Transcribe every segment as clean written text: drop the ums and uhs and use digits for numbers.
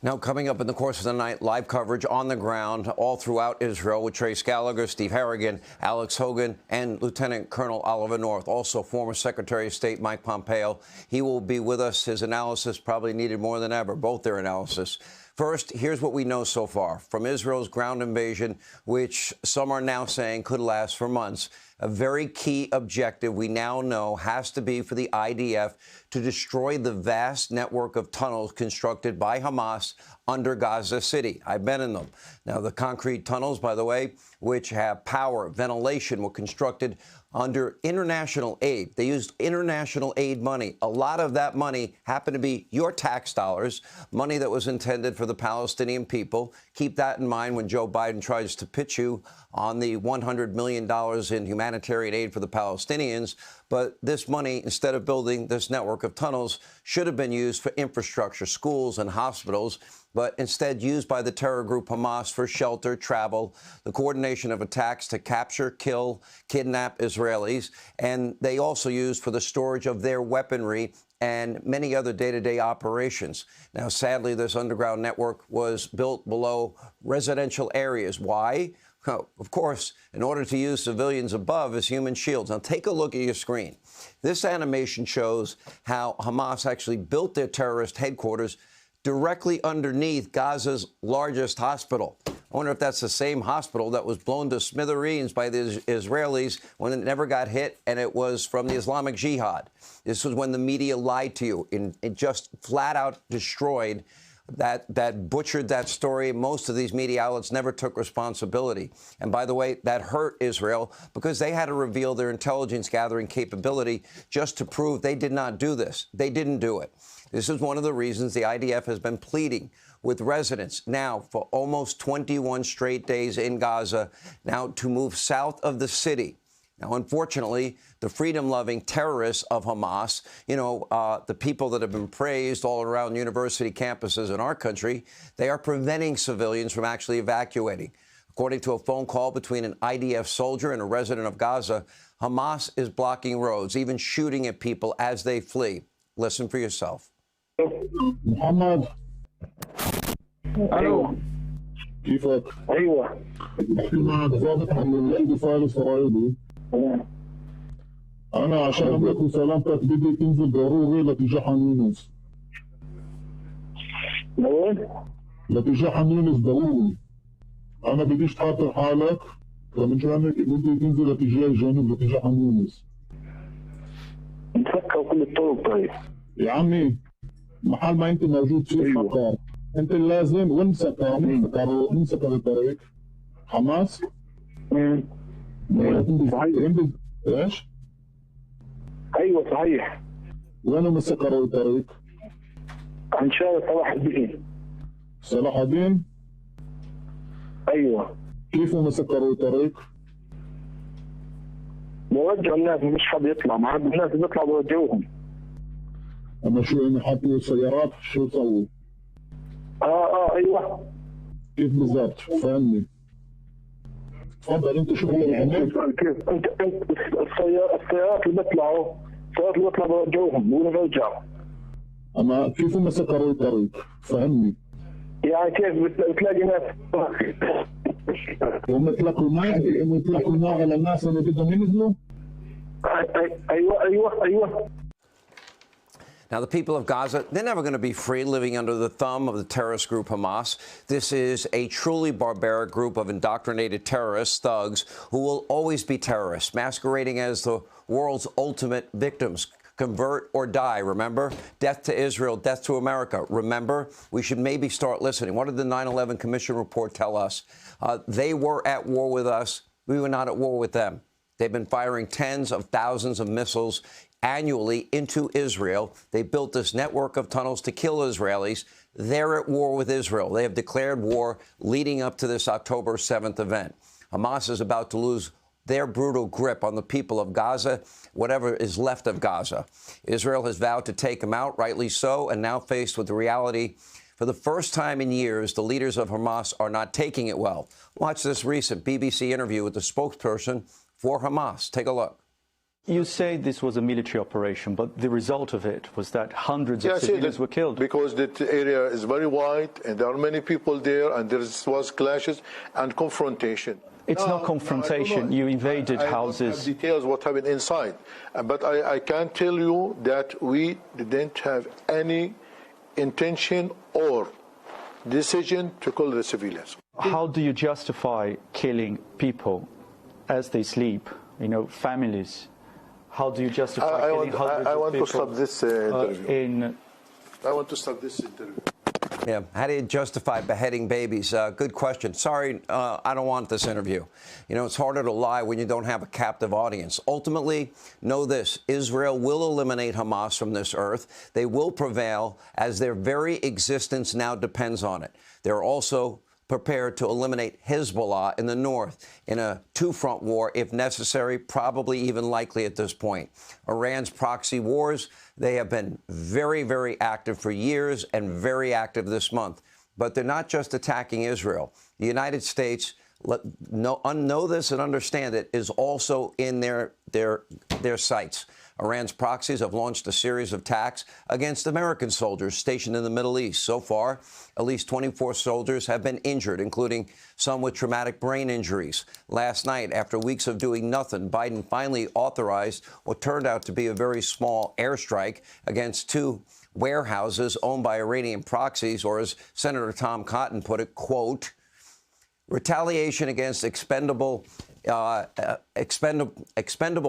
Now, coming up in the course of the night, live coverage on the ground all throughout Israel with Trace Gallagher, Steve Harrigan, Alex Hogan, and Lieutenant Colonel Oliver North. Also, former Secretary of State Mike Pompeo. He will be with us. His analysis probably needed more than ever, both their analysis. First, here's what we know so far from Israel's ground invasion, which some are now saying could last for months. A very key objective we now know has to be for the IDF to destroy the vast network of tunnels constructed by Hamas under Gaza City. I've been in them. Now, the concrete tunnels, by the way, which have power, ventilation, were constructed under international aid. They used international aid money. A lot of that money happened to be your tax dollars, money that was intended for the Palestinian people. Keep that in mind when Joe Biden tries to pitch you on the $100 million in humanitarian aid for the Palestinians. But this money, instead of building this network of tunnels, should have been used for infrastructure, schools and hospitals, but instead used by the terror group Hamas for shelter, travel, the coordination of attacks to capture, kill, kidnap Israelis. And they also used for the storage of their weaponry and many other day-to-day operations. Now, sadly, this underground network was built below residential areas. Why? Well, of course, in order to use civilians above as human shields. Now, take a look at your screen. This animation shows how Hamas actually built their terrorist headquarters directly underneath Gaza's largest hospital. I wonder if that's the same hospital that was blown to smithereens by the Israelis when it never got hit, and it was from the Islamic Jihad. This was when the media lied to you and just flat out destroyed that butchered that story. Most of these media outlets never took responsibility. And by the way, that hurt Israel because they had to reveal their intelligence gathering capability just to prove they did not do this. They didn't do it. This is one of the reasons the IDF has been pleading with residents now for almost 21 straight days in Gaza now to move south of the city. Now, unfortunately, the freedom-loving terrorists of Hamas, the people that have been praised all around university campuses in our country, they are preventing civilians from actually evacuating. According to a phone call between an IDF soldier and a resident of Gaza, Hamas is blocking roads, even shooting at people as they flee. Listen for yourself. محمد الو كيفك؟ ايوه بحكي معك ضابط عن الاندفاع الاسرائيلي. انا عشان املك وسلامتك بدي تنزل ضروري لاتجاه خان يونس. لوين؟ لاتجاه خان يونس ضروري. انا بديش تخاطر حالك فمن جانك بدي تنزل لاتجاه الجنوب لاتجاه خان يونس. نفكر كل الطرق. طيب يا عمي محل ما انت موجود فيه أيوة. انت لازم وين سكر الطريق؟ حماس؟ صحيح. ايش؟ ايوه صحيح. وين سكروا الطريق؟ عن شارع صلاح الدين. صلاح الدين؟ ايوه. كيف هم سكروا الطريق؟ بوجهوا الناس مش حد يطلع، ما عاد الناس بيطلعوا بوجهوهم. اما شو يعني حطوا سيارات شو سووا؟ ايوه. كيف بالضبط؟ فهمني. تفضل انت شو عندك؟ كيف انت السيارات اللي بيطلعوا بوجهوهم وين بيرجعوا. اما كيف هم سكروا الطريق؟ فهمني. يعني كيف بتلاقي ناس هم يطلقوا نار على الناس اللي بدهم ينزلوا؟ ايوه. Now, the people of Gaza, they're never going to be free living under the thumb of the terrorist group Hamas. This is a truly barbaric group of indoctrinated terrorists, thugs, who will always be terrorists, masquerading as the world's ultimate victims. Convert or die, remember? Death to Israel, death to America. Remember? We should maybe start listening. What did the 9/11 Commission report tell us? They were at war with us. We were not at war with them. They've been firing tens of thousands of missiles annually into Israel. They built this network of tunnels to kill Israelis. They're at war with Israel. They have declared war leading up to this October 7th event. Hamas is about to lose their brutal grip on the people of Gaza, whatever is left of Gaza. Israel has vowed to take them out, rightly so, and now faced with the reality, for the first time in years, the leaders of Hamas are not taking it well. Watch this recent BBC interview with the spokesperson for Hamas. Take a look. You say this was a military operation, but the result of it was that hundreds of civilians were killed. Because the area is very wide, and there are many people there, and there was clashes and confrontation. It's not confrontation. You invaded houses. I don't have details what happened inside, but I can tell you that we didn't have any intention or decision to kill the civilians. How do you justify killing people as they sleep? You know, families. How do you justify killing hundreds of people? I want to stop this interview. I want to stop this interview. Yeah, how do you justify beheading babies? Good question. Sorry, I don't want this interview. You know, it's harder to lie when you don't have a captive audience. Ultimately, know this, Israel will eliminate Hamas from this earth. They will prevail as their very existence now depends on it. They're also prepared to eliminate Hezbollah in the north in a two-front war, if necessary, probably even likely at this point. Iran's proxy wars, they have been very, very active for years and very active this month. But they're not just attacking Israel. The United States, know this and understand it, is also in their sights. Iran's proxies have launched a series of attacks against American soldiers stationed in the Middle East. So far, at least 24 soldiers have been injured, including some with traumatic brain injuries. Last night, after weeks of doing nothing, Biden finally authorized what turned out to be a very small airstrike against two warehouses owned by Iranian proxies, or as Senator Tom Cotton put it, quote, retaliation against expendable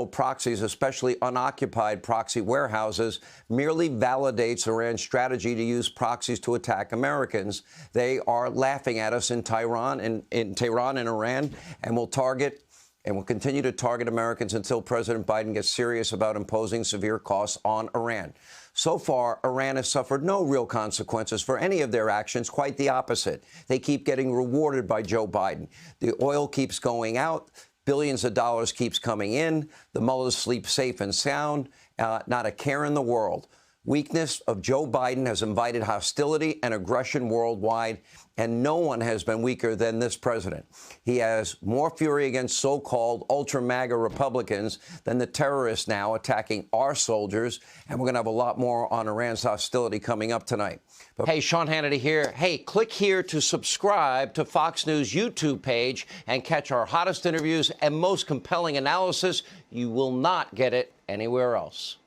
proxies, especially unoccupied proxy warehouses, merely validates Iran's strategy to use proxies to attack Americans. They are laughing at us in Tehran and Iran, and will continue to target Americans until President Biden gets serious about imposing severe costs on Iran. So far, Iran has suffered no real consequences for any of their actions, quite the opposite. They keep getting rewarded by Joe Biden. The oil keeps going out. Billions of dollars keeps coming in. The mullahs sleep safe and sound. Not a care in the world. Weakness of Joe Biden has invited hostility and aggression worldwide, and no one has been weaker than this president. He has more fury against so-called ultra-MAGA Republicans than the terrorists now attacking our soldiers, and we're going to have a lot more on Iran's hostility coming up tonight. But hey, Sean Hannity here. Hey, click here to subscribe to Fox News YouTube page and catch our hottest interviews and most compelling analysis. You will not get it anywhere else.